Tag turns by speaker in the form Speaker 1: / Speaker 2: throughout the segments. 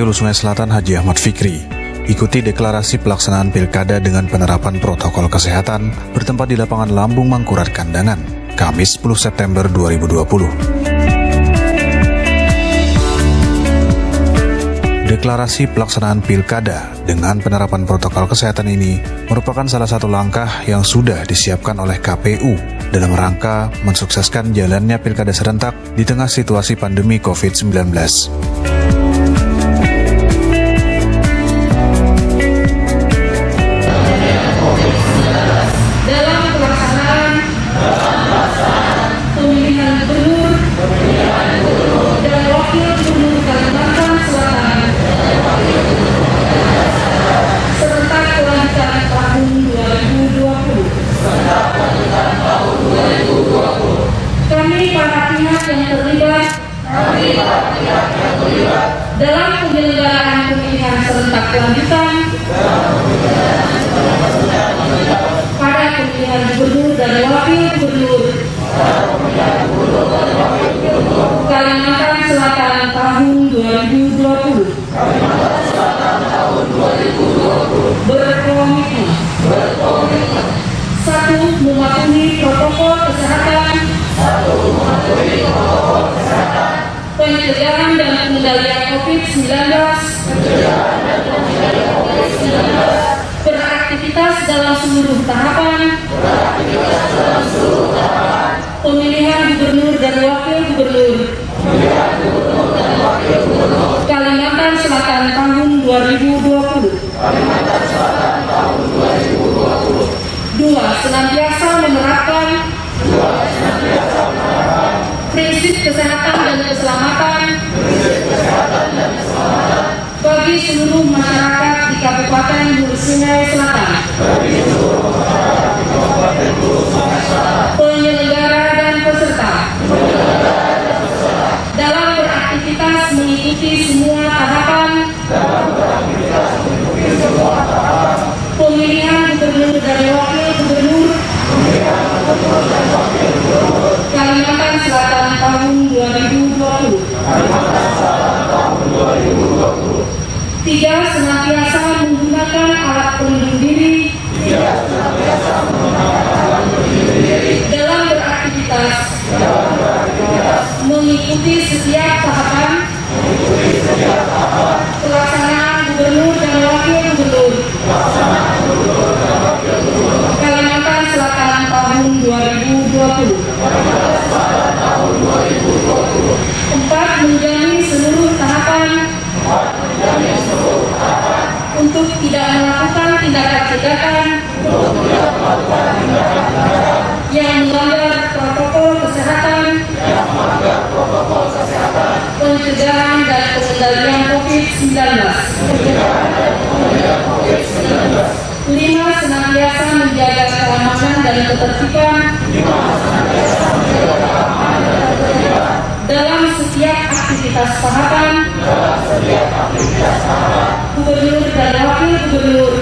Speaker 1: Hulu Sungai Selatan Haji Ahmad Fikri ikuti deklarasi pelaksanaan pilkada dengan penerapan protokol kesehatan bertempat di lapangan Lambung Mangkurat Kandangan, Kamis 10 September 2020. Deklarasi pelaksanaan pilkada dengan penerapan protokol kesehatan ini merupakan salah satu langkah yang sudah disiapkan oleh KPU dalam rangka mensukseskan jalannya pilkada serentak di tengah situasi pandemi COVID-19.
Speaker 2: Dalam penyelenggaraan pemilihan serentak lanjutan pada pemilihan gubernur dan wakil gubernur Kalimantan Selatan tahun 2020 berkomitmen 1. Mematuhi protokol kesehatan pencegahan dan pengendalian COVID-19, beraktivitas dalam seluruh tahapan, pemilihan gubernur dan wakil gubernur Kalimantan Selatan tahun 2020. 2. Senantiasa menerapkan prinsip kesehatan dan keselamatan bagi seluruh masyarakat di Kabupaten Hulu Sungai Selatan. Penyelenggara dan peserta dalam beraktivitas mengikuti semua tahapan pemilihan gubernur dan wakil gubernur Kalimantan Selatan tahun 2020. 3. Senantiasa menggunakan alat pelindung diri dalam beraktivitas, mengikuti setiap tahapan pelaksanaan gubernur dan wakil gubernur Kalimantan Selatan tahun 2020. 4. Menjalani seluruh tahapan untuk tidak melakukan tindakan cegahan yang melanggar protokol kesehatan pencegahan dan pengendalian COVID-19. 5. Senantiasa menjaga keamanan dan ketertiban dalam setiap aktivitas tahapan gubernur dan wakil gubernur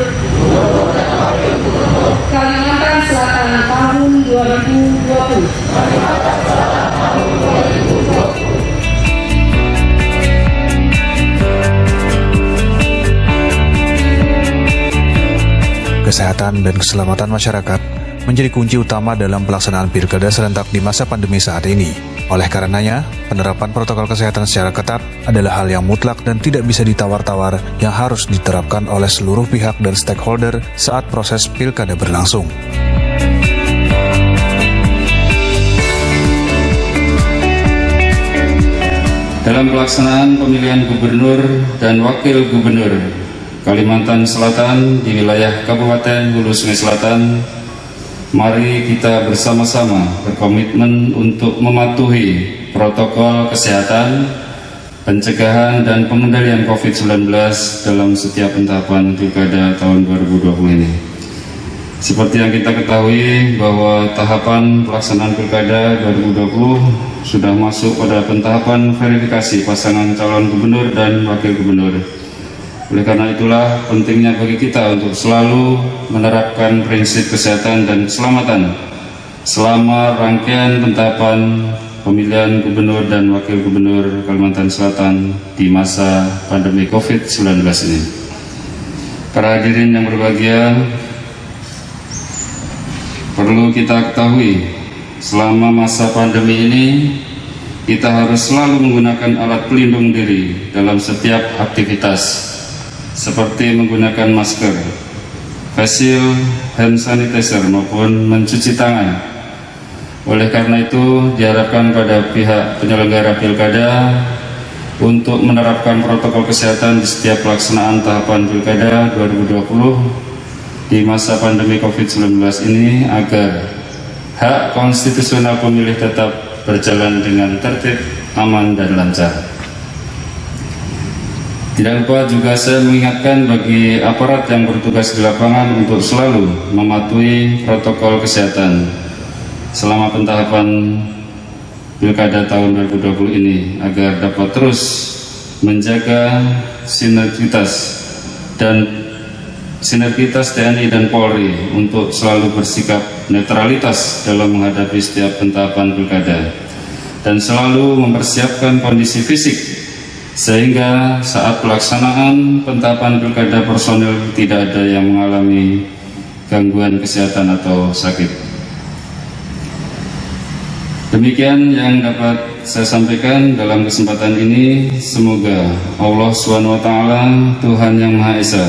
Speaker 2: Kalimantan Selatan tahun 2020.
Speaker 1: Kesehatan dan keselamatan masyarakat menjadi kunci utama dalam pelaksanaan pilkada serentak di masa pandemi saat ini. Oleh karenanya, penerapan protokol kesehatan secara ketat adalah hal yang mutlak dan tidak bisa ditawar-tawar yang harus diterapkan oleh seluruh pihak dan stakeholder saat proses pilkada berlangsung.
Speaker 3: Dalam pelaksanaan pemilihan gubernur dan wakil gubernur Kalimantan Selatan di wilayah Kabupaten Hulu Sungai Selatan, mari kita bersama-sama berkomitmen untuk mematuhi protokol kesehatan, pencegahan dan pengendalian COVID-19 dalam setiap tahapan pilkada tahun 2020 ini. Seperti yang kita ketahui bahwa tahapan pelaksanaan pilkada 2020 sudah masuk pada pentahapan verifikasi pasangan calon gubernur dan wakil gubernur. Oleh karena itulah pentingnya bagi kita untuk selalu menerapkan prinsip kesehatan dan keselamatan selama rangkaian pentahapan pemilihan gubernur dan wakil gubernur Kalimantan Selatan di masa pandemi COVID-19 ini. Para hadirin yang berbahagia, perlu kita ketahui, selama masa pandemi ini kita harus selalu menggunakan alat pelindung diri dalam setiap aktivitas, seperti menggunakan masker, face shield, hand sanitizer maupun mencuci tangan. Oleh karena itu, diharapkan pada pihak penyelenggara pilkada untuk menerapkan protokol kesehatan di setiap pelaksanaan tahapan pilkada 2020 di masa pandemi COVID-19 ini agar hak konstitusional pemilih tetap berjalan dengan tertib, aman, dan lancar. Tidak lupa juga saya mengingatkan bagi aparat yang bertugas di lapangan untuk selalu mematuhi protokol kesehatan selama pentahapan pilkada tahun 2020 ini agar dapat terus menjaga sinergitas TNI dan Polri untuk selalu bersikap netralitas dalam menghadapi setiap pentahapan pilkada dan selalu mempersiapkan kondisi fisik sehingga saat pelaksanaan pentahapan pilkada personil tidak ada yang mengalami gangguan kesehatan atau sakit. Demikian yang dapat saya sampaikan dalam kesempatan ini. Semoga Allah SWT, Tuhan Yang Maha Esa,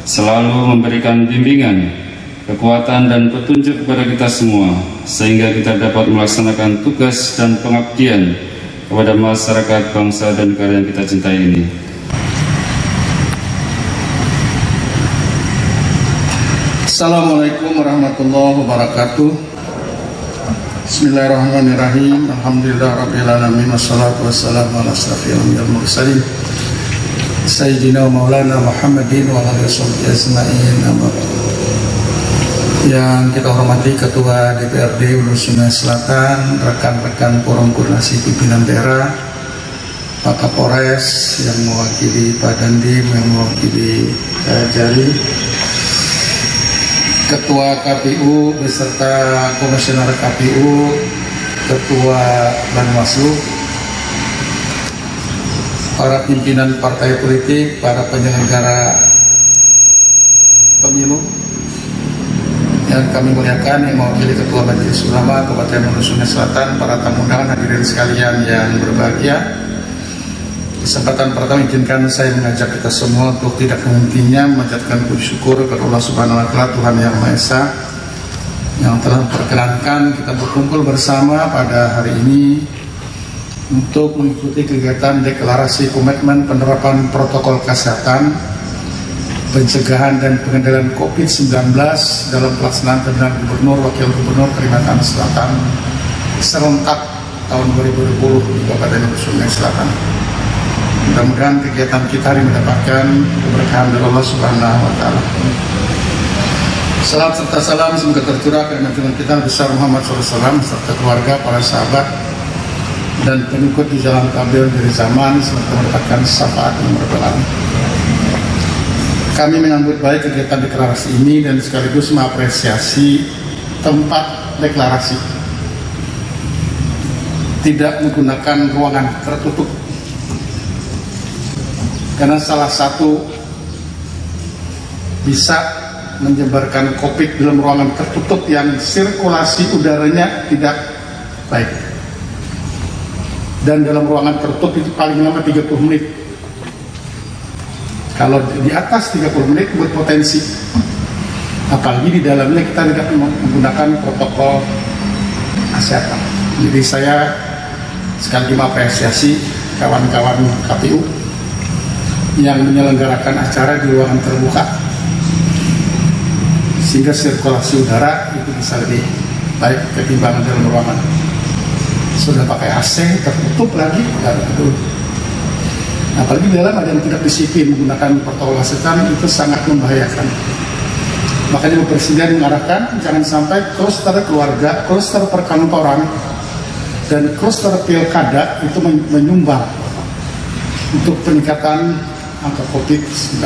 Speaker 3: selalu memberikan bimbingan, kekuatan dan petunjuk kepada kita semua, sehingga kita dapat melaksanakan tugas dan pengabdian kepada masyarakat, bangsa dan negara yang kita cintai ini.
Speaker 4: Assalamualaikum warahmatullahi wabarakatuh. Bismillahirrahmanirrahim. Alhamdulillahirrahmanirrahim. Wassalatu wassalamu ala asrafil anbiya'i wal mursalin Sayyidina wa maulana Muhammadin wa ala sahbihi ajma'in. Yang kita hormati Ketua DPRD Hulu Sungai Selatan, rekan-rekan forum koordinasi pimpinan daerah, Pak Kapolres yang mewakili Pak Dandim, yang mewakili Jari, Ketua KPU beserta Komisioner KPU, Ketua Bawaslu, para pimpinan partai politik, para penyelenggara pemilu yang kami muliakan, yang mewakili Ketua Majelis Ulama Kabupaten Hulu Sungai Selatan, para tamu undangan, hadirin sekalian yang berbahagia. Kesempatan pertama izinkan saya mengajak kita semua untuk tidak hentinya memanjatkan puji syukur kepada Allah Subhanahu wa Ta'ala, Tuhan Yang Maha Esa, yang telah memperkenankan kita berkumpul bersama pada hari ini untuk mengikuti kegiatan deklarasi komitmen penerapan protokol kesehatan, pencegahan dan pengendalian COVID-19 dalam pelaksanaan pemilihan gubernur, wakil gubernur Kalimantan Selatan serentak tahun 2020 di Kabupaten Hulu Sungai Selatan. Mudah-mudahan kegiatan kita hari mendapatkan keberkahan dari Allah Subhanahu wa Ta'ala. Salam serta salam semoga tercurah karena junjungan kita besar Muhammad SAW serta keluarga, para sahabat dan pengikut di jalan tabligh dari zaman serta mendapatkan syafaat yang berbelan. Kami menyambut baik kegiatan deklarasi ini dan sekaligus mengapresiasi tempat deklarasi. Tidak menggunakan ruangan tertutup, karena salah satu bisa menyebarkan COVID dalam ruangan tertutup yang sirkulasi udaranya tidak baik. Dan dalam ruangan tertutup itu paling lama 30 menit. Kalau di atas 30 menit berpotensi. Apalagi di dalamnya kita tidak menggunakan protokol kesehatan. Jadi saya sekali mengapresiasi kawan-kawan KPU yang menyelenggarakan acara di ruangan terbuka sehingga sirkulasi udara itu bisa lebih baik ketimbang dalam ruangan. Sudah pakai AC tertutup lagi, aduh. Apalagi di dalam ada yang tidak disiplin menggunakan protokol kesehatan, itu sangat membahayakan. Makanya Bapak Presiden mengarahkan jangan sampai kluster keluarga, kluster perkantoran dan kluster pilkada itu menyumbang untuk peningkatan angka COVID-19.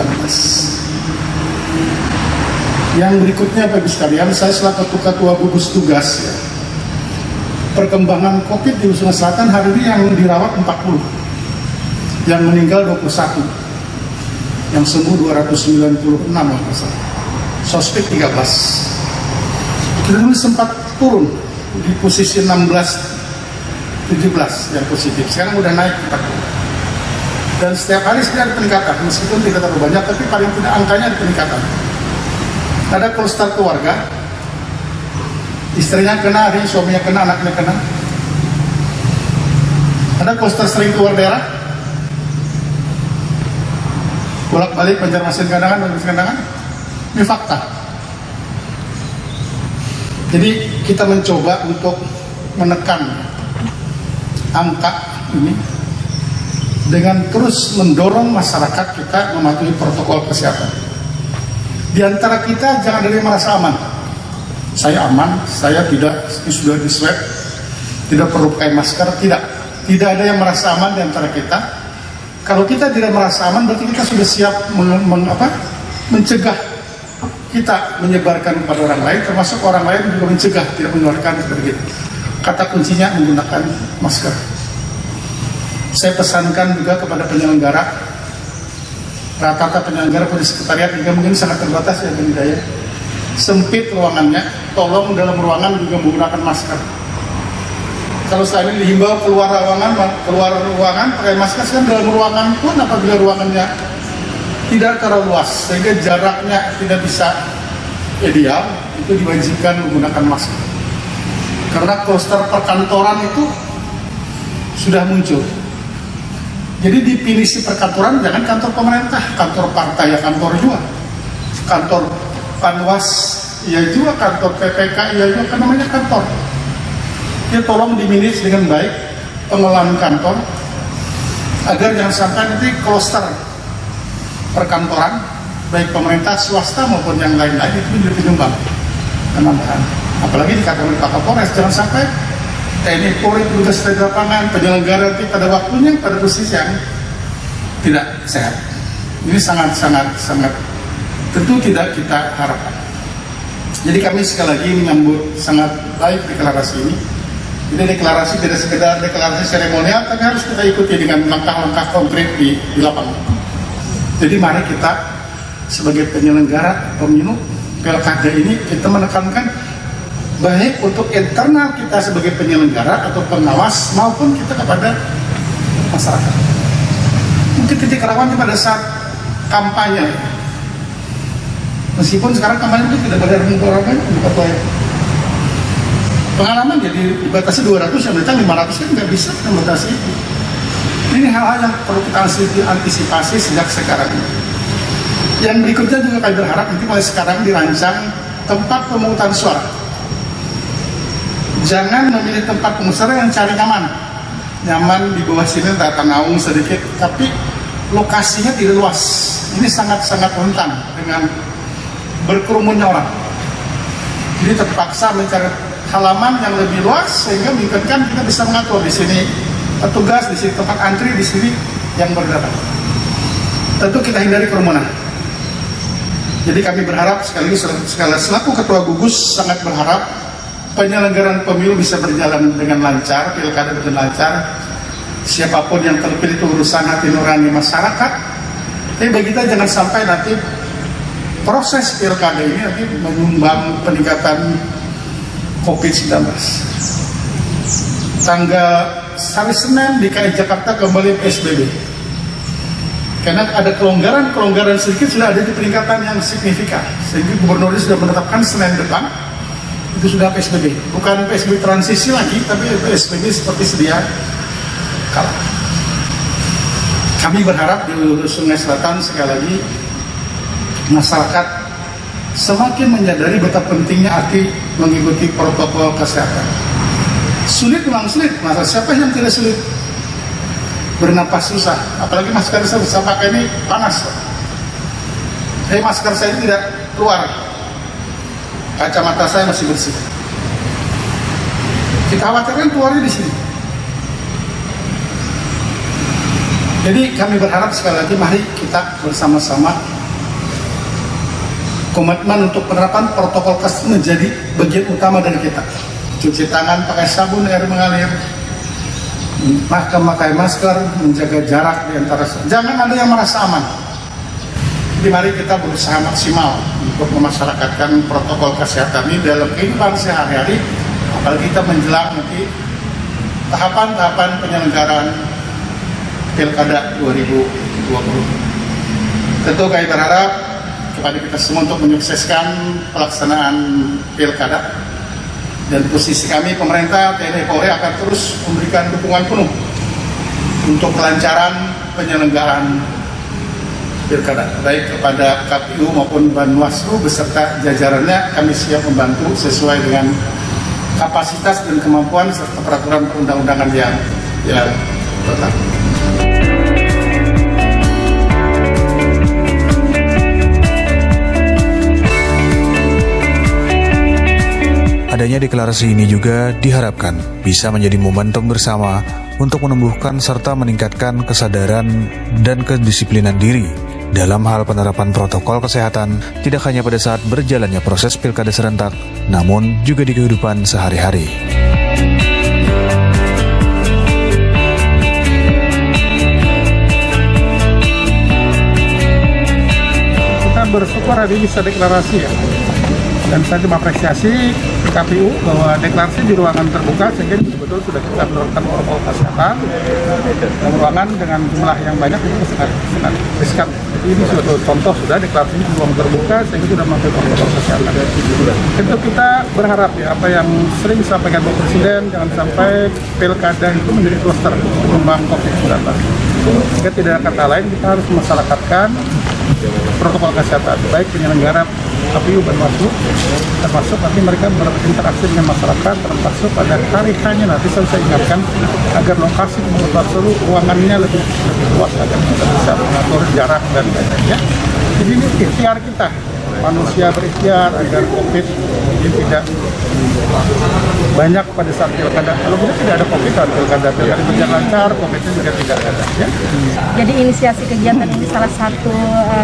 Speaker 4: Yang berikutnya Bapak Ibu sekalian, saya selaku ketua gugus tugas ya, perkembangan COVID di Sungai Selatan hari ini yang dirawat 40, yang meninggal 21, yang sembuh 296 suspek 13. Kita dulu sempat turun di posisi 16-17 yang positif, sekarang udah naik 40. Dan setiap hari sebenarnya ada peningkatan, meskipun tidak terlalu banyak, tapi paling tidak angkanya ada peningkatan. Ada kluster keluarga, istrinya kena, hari suaminya kena, anaknya kena. Ada kluster sering keluar daerah, bolak-balik Banjarmasin Kandangan, ini fakta. Jadi kita mencoba untuk menekan angka ini dengan terus mendorong masyarakat kita mematuhi protokol kesehatan. Di antara kita jangan ada yang merasa aman. Saya aman, saya tidak, sudah di swab, tidak perlu pakai masker, tidak ada yang merasa aman di antara kita. Kalau kita tidak merasa aman, berarti kita sudah siap mencegah kita menyebarkan kepada orang lain, termasuk orang lain juga mencegah tidak menularkan kepada kita. Kata kuncinya menggunakan masker. Saya pesankan juga kepada penyelenggara, rata-rata penyelenggara pada sekretariat juga mungkin sangat terbatas ya budidaya. Sempit ruangannya, tolong dalam ruangan juga menggunakan masker. Kalau saya ini dihimbau keluar ruangan pakai masker, kan dalam ruangan pun apabila ruangannya tidak terlalu luas sehingga jaraknya tidak bisa ideal, itu diwajibkan menggunakan masker. Karena kluster perkantoran itu sudah muncul. Jadi definisi perkantoran jangan kantor pemerintah, kantor partai ya kantor juga, kantor Panwas ya juga, kantor PPK ya juga, kan namanya kantor. Ya tolong dimanage dengan baik pengelolaan kantor agar jangan sampai nanti kluster perkantoran baik pemerintah swasta maupun yang lain-lain itu menjadi penyumbang penambahan. Apalagi di kantor Pak Kapolres, jangan sampai TNI Polri tugas di lapangan, penyelenggara nanti pada waktunya pada posisi yang tidak sehat. Ini sangat tentu tidak kita harapkan. Jadi kami sekali lagi menyambut sangat baik deklarasi ini. Jadi deklarasi tidak sekedar deklarasi seremonial, tapi harus kita ikuti dengan langkah-langkah konkret di lapangan. Jadi mari kita sebagai penyelenggara pemilu Pilkada ini kita menekankan baik untuk internal kita sebagai penyelenggara atau pengawas maupun kita kepada masyarakat. Mungkin titik rawan pada saat kampanye. Meskipun sekarang kampanye itu tidak ada orang pengalaman jadi dibatasi 200, yang datang 500 kan nggak bisa membatasi itu. Ini hal-hal yang perlu kita antisipasi sejak sekarang. Yang berikutnya juga kami berharap nanti mulai sekarang dirancang tempat pemungutan suara. Jangan memilih tempat pemungutan suara yang cari nyaman di bawah sini tata naung sedikit, tapi lokasinya tidak luas. Ini sangat-sangat rentan dengan berkerumunnya orang. Jadi terpaksa mencari halaman yang lebih luas sehingga memungkinkan kita bisa mengatur di sini petugas, di sini tempat antri, di sini yang berdatangan. Tentu kita hindari kerumunan. Jadi kami berharap sekali selaku Ketua Gugus sangat berharap penyelenggaraan pemilu bisa berjalan dengan lancar, pilkada dengan lancar. Siapapun yang terpilih itu urusan hati nurani masyarakat. Tapi bagi kita jangan sampai nanti proses pilkada ini nanti menyumbang peningkatan COVID-19. Tanggal hari Senin DKI Jakarta kembali PSBB. Karena ada kelonggaran sedikit sudah ada di peningkatan yang signifikan. Sehingga gubernur sudah menetapkan Senin depan itu sudah PSBB. Bukan PSBB transisi lagi, tapi PSBB seperti sedia kala. Kami berharap di Sungai Selatan sekali lagi masyarakat semakin menyadari betapa pentingnya arti mengikuti protokol kesehatan. Sulit memang sulit, masa siapa yang tidak sulit? Bernapas susah, apalagi masker saya pakai ini panas. Tapi masker saya ini tidak keluar, kacamata saya masih bersih. Kita khawatirkan keluarnya di sini. Jadi kami berharap sekali lagi mari kita bersama-sama komitmen untuk penerapan protokol kesehatan menjadi bagian utama dari kita. cuci tangan pakai sabun air mengalir, memakai masker, menjaga jarak di antara. Jangan ada yang merasa aman. Jadi mari kita berusaha maksimal untuk memasyarakatkan protokol kesehatan ini dalam kehidupan sehari-hari, apalagi kita menjelang nanti tahapan-tahapan penyelenggaraan Pilkada 2020. Tentu kami berharap kepada kita semua untuk menyukseskan pelaksanaan Pilkada, dan posisi kami pemerintah TNI Polri akan terus memberikan dukungan penuh untuk kelancaran penyelenggaraan Pilkada, baik kepada KPU maupun Bawaslu beserta jajarannya. Kami siap membantu sesuai dengan kapasitas dan kemampuan serta peraturan perundang-undangan yang tetap.
Speaker 1: Adanya deklarasi ini juga diharapkan bisa menjadi momentum bersama untuk menumbuhkan serta meningkatkan kesadaran dan kedisiplinan diri dalam hal penerapan protokol kesehatan, tidak hanya pada saat berjalannya proses pilkada serentak, namun juga di kehidupan sehari-hari.
Speaker 5: Kita bersyukur hari ini bisa deklarasi ya. Dan saya cuma apresiasi KPU bahwa deklarasi di ruangan terbuka sehingga betul-betul sudah kita menurunkan protokol kesehatan. Ruangan dengan jumlah yang banyak itu sangat riskan. Ini suatu contoh sudah deklarasi di ruang terbuka sehingga sudah mengambil protokol kesehatan. Tentu kita berharap ya apa yang sering disampaikan Bapak Presiden, jangan sampai pilkada itu menjadi kluster pengembangan COVID-19. Sehingga tidak ada kata lain, kita harus memasyarakatkan protokol kesehatan, baik penyelenggara KPU Bawaslu, termasuk nanti mereka berinteraksi dengan masyarakat, termasuk pada hari hanya nanti saya ingatkan agar lokasi Bawaslu ruangannya lebih luas agar kita bisa mengatur jarak dan lain-lainnya. Jadi ini ikhtiar kita, manusia berikhtiar agar COVID ini tidak banyak pada saat pilkada. Kalau kita tidak ada COVID, pilkada berjalan lancar, COVID-nya juga tidak ada. Ya?
Speaker 6: Jadi inisiasi kegiatan ini salah satu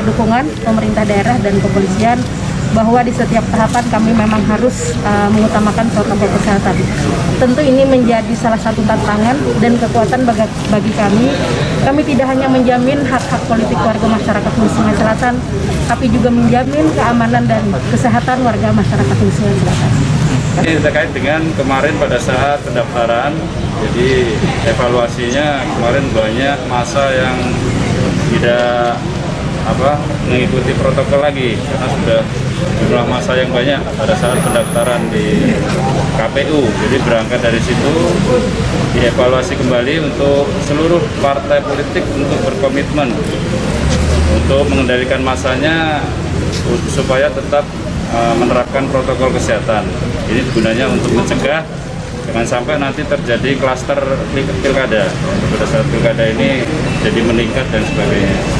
Speaker 6: dukungan pemerintah daerah dan kepolisian bahwa di setiap tahapan kami memang harus mengutamakan protokol kesehatan. Tentu ini menjadi salah satu tantangan dan kekuatan bagi kami. Kami tidak hanya menjamin hak-hak politik warga masyarakat Hulu Sungai Selatan, tapi juga menjamin keamanan dan kesehatan warga masyarakat Hulu Sungai Selatan.
Speaker 3: Ini terkait dengan kemarin pada saat pendaftaran, jadi evaluasinya kemarin banyak masa yang tidak mengikuti protokol lagi karena sudah jumlah masa yang banyak pada saat pendaftaran di KPU. Jadi berangkat dari situ dievaluasi kembali untuk seluruh partai politik untuk berkomitmen untuk mengendalikan masanya supaya tetap menerapkan protokol kesehatan. Ini gunanya untuk mencegah jangan sampai nanti terjadi klaster pilkada. Pada saat pilkada ini jadi meningkat dan sebagainya.